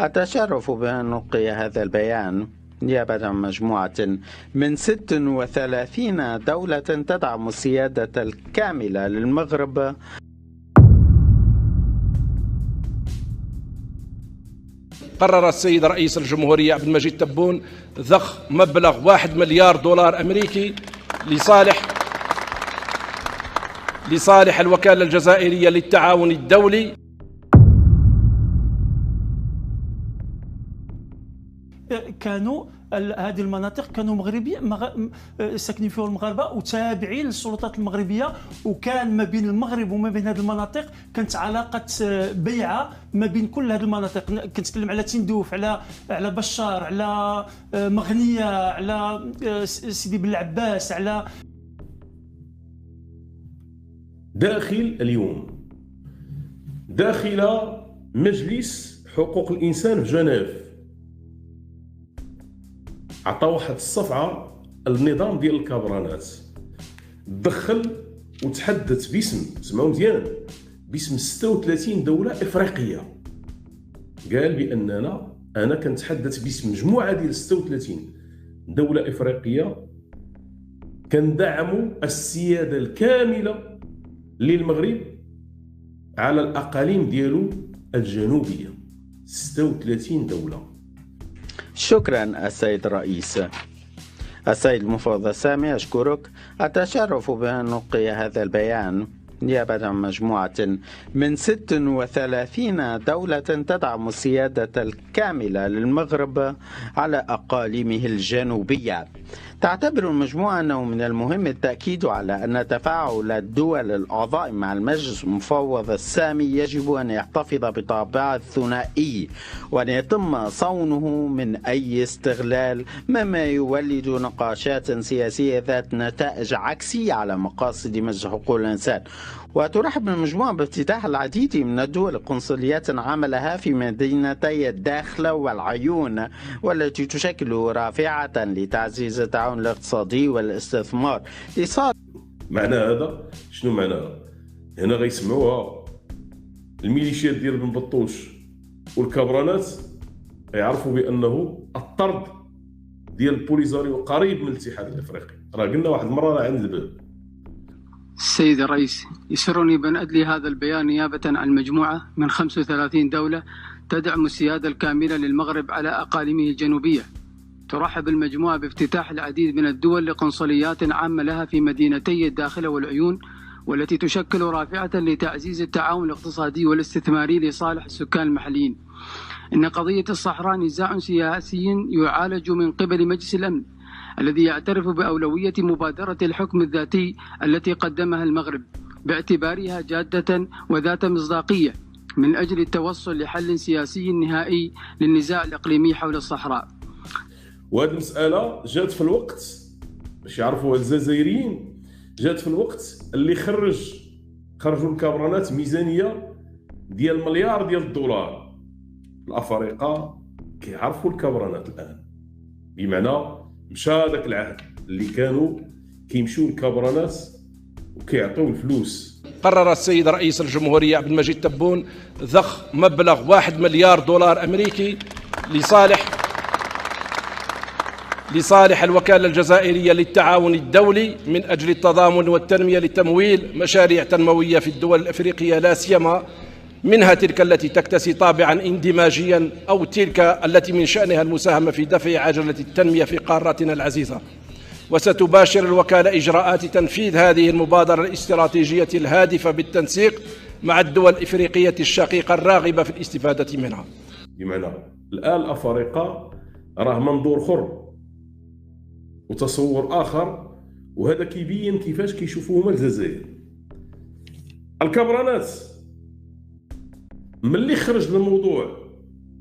التشرف بأن نلقي هذا البيان نيابة عن مجموعة من 36 دولة تدعم السيادة الكاملة للمغرب. قرر السيد رئيس الجمهورية عبد المجيد تبون ضخ مبلغ 1 مليار دولار أمريكي لصالح الوكالة الجزائرية للتعاون الدولي. كانوا هذه المناطق كانوا مغربية ساكنين فيها المغاربه وتابعين للسلطات المغربيه، وكان ما بين المغرب وما بين هذه المناطق كانت علاقه بيعه ما بين كل هذه المناطق. كنتكلم على تندوف، على بشار، على مغنيه، على سيدي بن العباس، على داخل اليوم داخل مجلس حقوق الانسان في جنيف عطى واحد الصفعه النظام ديال الكابرانات، دخل وتحدث باسم، سمعوا مزيان، باسم 36 دوله افريقيه. قال باننا انا كنتحدث باسم مجموعه ديال 36 دوله افريقيه كندعموا السياده الكامله للمغرب على الاقاليم ديالو الجنوبيه. 36 دوله. شكرا السيد الرئيس. السيد المفوض السامي أشكرك. التشرف بأن نلقي هذا البيان نيابة عن مجموعة من 36 دولة تدعم السيادة الكاملة للمغرب على أقاليمه الجنوبية. تعتبر المجموعة أنه من المهم التأكيد على أن تفاعل الدول الأعضاء مع المجلس المفوض السامي يجب أن يحتفظ بطابعه الثنائي، وأن يتم صونه من أي استغلال مما يولد نقاشات سياسية ذات نتائج عكسية على مقاصد مجلس حقوق الإنسان. وترحب المجموعة بافتتاح العديد من الدول قنصليات عملها في مدينتي الداخلة والعيون، والتي تشكل رافعة لتعزيز التعاون الاقتصادي والاستثمار. معنى هذا شنو معناها؟ هنا غيسمعوها الميليشيات ديال بن بطوش والكابرانات، يعرفوا بانه الطرد ديال البوليزاريو قريب من الاتحاد الافريقي. راه قلنا واحد المره راه عند الباب. السيد الرئيس، يسرني بأن أدلي هذا البيان نيابة عن مجموعة من 35 دولة تدعم السيادة الكاملة للمغرب على أقاليمه الجنوبية. ترحب المجموعة بافتتاح العديد من الدول لقنصليات عامة لها في مدينتي الداخلة والعيون، والتي تشكل رافعة لتعزيز التعاون الاقتصادي والاستثماري لصالح السكان المحليين. إن قضية الصحراء نزاع سياسي يعالج من قبل مجلس الأمن، الذي يعترف بأولوية مبادرة الحكم الذاتي التي قدمها المغرب باعتبارها جادة وذات مصداقية من أجل التوصل لحل سياسي نهائي للنزاع الإقليمي حول الصحراء. وهذه المسألة جات في الوقت باش يعرفوا الجزائريين، جات في الوقت اللي خرجوا الكابرانات ميزانية ديال مليار ديال الدولار. الأفارقة كيعرفوا الكابرانات الآن، بمعنى مشى هذاك العهد اللي كانوا كيمشيو الكابرانات وكيعطيو الفلوس. قرر السيد رئيس الجمهورية عبد المجيد تبون ضخ مبلغ 1 مليار دولار أمريكي لصالح الوكالة الجزائرية للتعاون الدولي من أجل التضامن والتنمية لتمويل مشاريع تنموية في الدول الأفريقية، لا سيما منها تلك التي تكتسي طابعا اندماجيا أو تلك التي من شأنها المساهمة في دفع عجلة التنمية في قارتنا العزيزة. وستباشر الوكالة إجراءات تنفيذ هذه المبادرة الاستراتيجية الهادفة بالتنسيق مع الدول الإفريقية الشقيقة الراغبة في الاستفادة منها. بمعنى الآن الأفارقة راه منظور خر وتصور آخر، وهذا كيبين كيفاش كيشوفوهما الجزائر. الكابرانات ملي خرج الموضوع،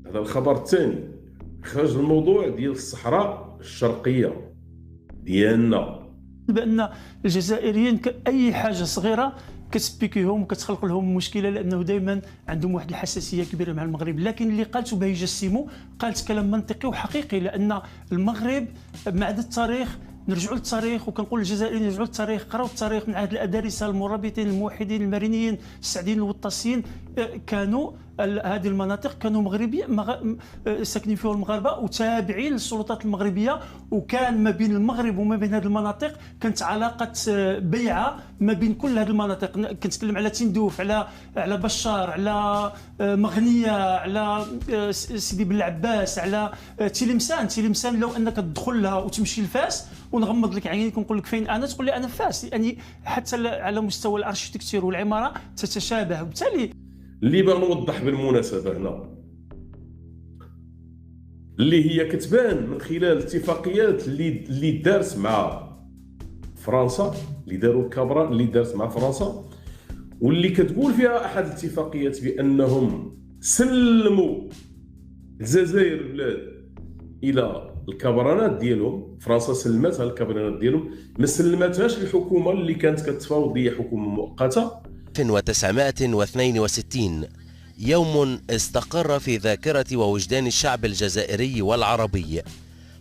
هذا الخبر الثاني، خرج الموضوع ديال الصحراء الشرقيه ديالنا، بان الجزائريين اي حاجه صغيره كتسبيكيهم وكتخلق لهم مشكله، لانه دائما عندهم واحد الحساسيه كبيره مع المغرب. لكن اللي قالته به يجسموا قالت كلام منطقي وحقيقي، لان المغرب مع التاريخ، نرجعوا للتاريخ وكنقول للجزائريين نرجعوا للتاريخ، قراو التاريخ من عهد الادارسه المرابطين الموحدين المرينيين السعديين الوطاسيين، كانوا هذه المناطق كانوا ساكنين فيها المغاربه وتابعين للسلطات المغربيه، وكان ما بين المغرب وما بين هذه المناطق كانت علاقه بيعه ما بين كل هذه المناطق. كنتكلم على تندوف، على بشار، على مغنيه، على سيدي بن العباس، على تلمسان. لو انك تدخل لها وتمشي لفاس ونغمض لك عينيك ونقول لك فين انا، تقول لي انا فاس، يعني حتى على مستوى الاركتيكتور والعماره تتشابه. وبالتالي اللي بغا نوضح بالمناسبه هنا اللي هي كتبان من خلال الاتفاقيات اللي دارت مع فرنسا، اللي داروا الكابران اللي دارت مع فرنسا، واللي كتقول فيها احد الاتفاقيات بانهم سلموا الجزائر البلاد الى الكابرانات ديالهم. فرنسا سلمتها الكابرانات ديالهم، ما سلمتهاش الحكومه اللي كانت كتفاوض، هي حكومه مؤقته. 1962 يوم استقر في ذاكرة ووجدان الشعب الجزائري والعربي،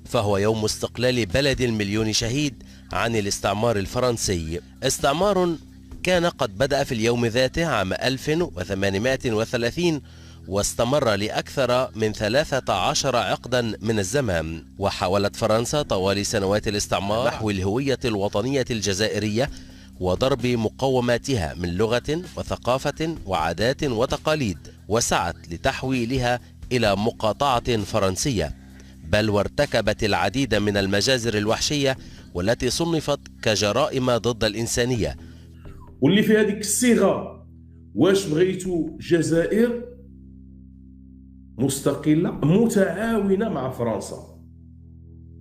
فهو يوم استقلال بلد المليون شهيد عن الاستعمار الفرنسي، استعمار كان قد بدأ في اليوم ذاته عام 1830 واستمر لأكثر من 13 عقدا من الزمان. وحاولت فرنسا طوال سنوات الاستعمار محو الهوية الوطنية الجزائرية وضرب مقوماتها من لغة وثقافة وعادات وتقاليد، وسعت لتحويلها إلى مقاطعة فرنسية، بل وارتكبت العديد من المجازر الوحشية والتي صنفت كجرائم ضد الإنسانية. واللي في هذيك الصيغة، واش بغيتوا جزائر مستقلة متعاونة مع فرنسا،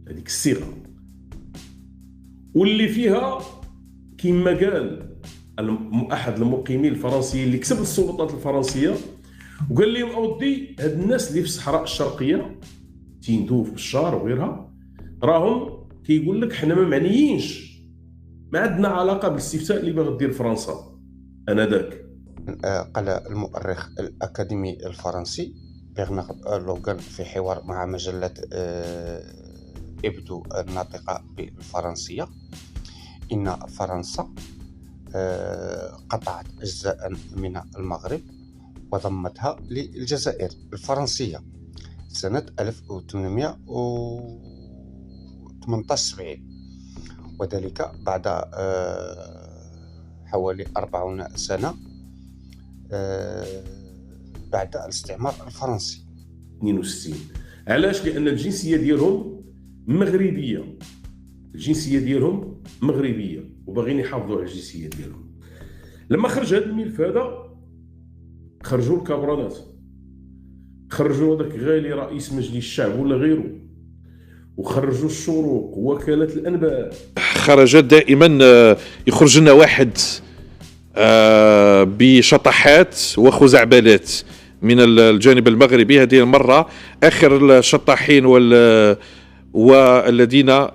هذيك الصيغة، واللي فيها كما قال احد المقيمين الفرنسيين اللي كسب السلطات الفرنسيه وقال لهم اودي هاد الناس اللي في الصحراء الشرقيه تندوف بشار وغيرها راهم كيقول لك حنا ما معنيينش، ما عندنا علاقه بالاستفتاء اللي باغا دير فرنسا انذاك. قال المؤرخ الاكاديمي الفرنسي برنارد لوغان في حوار مع مجله ابدو الناطقه بالفرنسيه إن فرنسا قطعت أجزاء من المغرب وضمتها للجزائر الفرنسية سنة 1878، وذلك بعد حوالي 40 سنة بعد الاستعمار الفرنسي. 62 علاش؟ لأن الجنسية ديالهم مغربية، الجنسيه ديالهم مغربيه وباغيين يحافظوا على الجنسيه ديالهم. لما خرج هذا الملف هذا خرجوا الكابرانات، خرجوا هذاك غالي رئيس مجلس الشعب ولا غيره، وخرجوا الشروق ووكاله الانباء. خرجت دائما يخرج لنا واحد بشطحات وخزعبلات من الجانب المغربي. هذه المره اخر الشطاحين والذين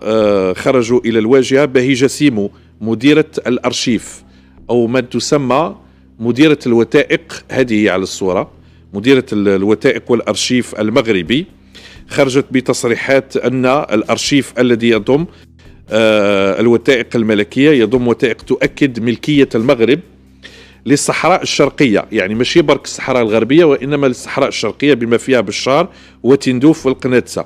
خرجوا إلى الواجهة بهيجة سيمو، مديرة الأرشيف أو من تسمى مديرة الوثائق، هذه على الصورة مديرة الوثائق والأرشيف المغربي، خرجت بتصريحات أن الأرشيف الذي يضم الوثائق الملكية يضم وثائق تؤكد ملكية المغرب للصحراء الشرقية، يعني ماشي برك الصحراء الغربية وإنما للصحراء الشرقية بما فيها بشار وتندوف والقنادسة،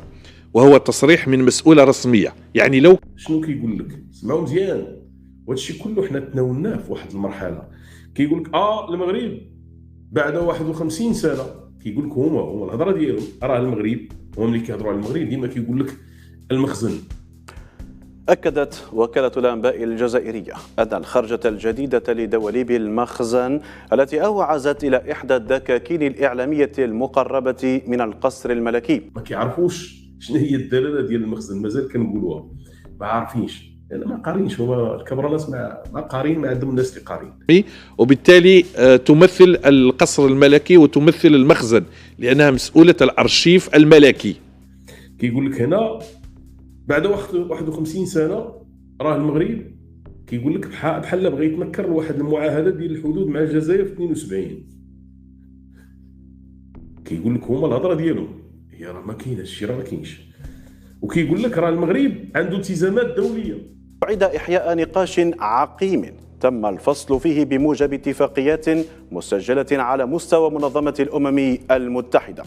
وهو تصريح من مسؤولة رسمية. يعني لو شنو كيقول لك؟ سمعوا مزيان، وهادشي كله حنا تناولناه في واحد المرحلة. كيقول لك المغرب بعد 51 سنة، كيقول لك هما الهضرة ديالهم، راه المغرب هما ملي كيهضروا على المغرب ديما كيقول لك المخزن. أكدت وكالة الأنباء الجزائرية أن الخرجة الجديدة لدواليب المخزن التي أوعزت إلى إحدى الدكاكين الإعلامية المقربة من القصر الملكي. ما كيعرفوش شنو هي الدلاله ديال المخزن، مازال كنقولوها ما عارفينش، لان ما قارينش هما الكبرانات ما قارين، ما عندهم الناس اللي قارين، وبالتالي تمثل القصر الملكي وتمثل المخزن لانها مسؤوله الارشيف الملكي. كيقول لك هنا بعد 51 سنه راه المغرب كيقول لك بحال بغى يتنكر لواحد المعاهده ديال الحدود مع الجزائر في 72. كيقول لك هما الهضره ديالهم هي راه ما كايناش شي، راه ما كاينش، وكيقول لك راه المغرب عنده التزامات دوليه. بعد إحياء نقاش عقيم تم الفصل فيه بموجب اتفاقيات مسجلة على مستوى منظمة الأمم المتحدة.